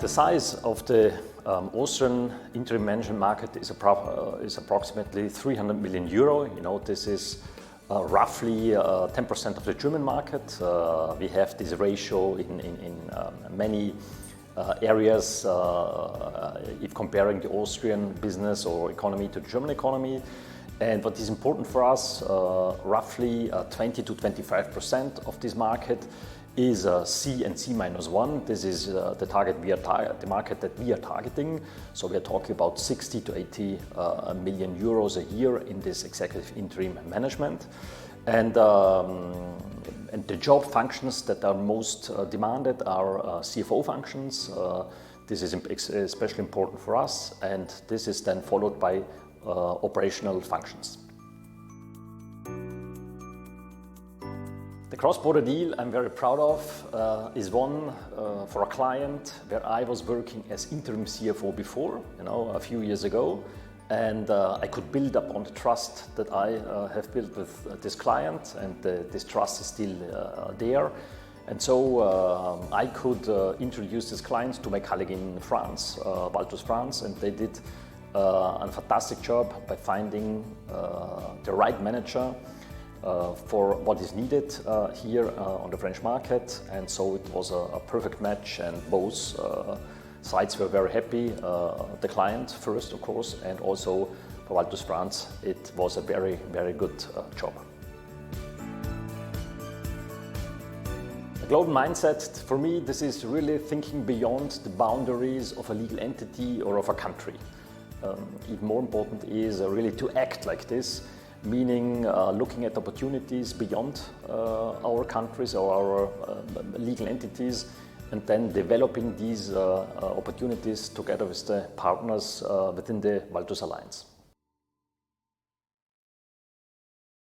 The size of the Austrian interim management market is approximately 300 million euro. You know, this is roughly 10% of the German market. We have this ratio in many areas if comparing the Austrian business or economy to the German economy. And what is important for us, roughly 20 to 25% of this market is C and C-1. This is the market that we are targeting. So we are talking about 60 to 80 million euros a year in this executive interim management. And the job functions that are most demanded are CFO functions. This is especially important for us, and this is then followed by operational functions. The cross-border deal I'm very proud of is one for a client where I was working as interim CFO before, a few years ago, and I could build upon the trust that I have built with this client, and this trust is still there. And so I could introduce this client to my colleague in France, Valtus France, and they did a fantastic job by finding the right manager for what is needed here on the French market. And so it was a perfect match, and both sides were very happy. The client first, of course, and also for Valtus France, it was a very, very good job. The global mindset, for me, this is really thinking beyond the boundaries of a legal entity or of a country. Even more important is really to act like this, meaning looking at opportunities beyond our countries or our legal entities, and then developing these opportunities together with the partners within the Valtus Alliance.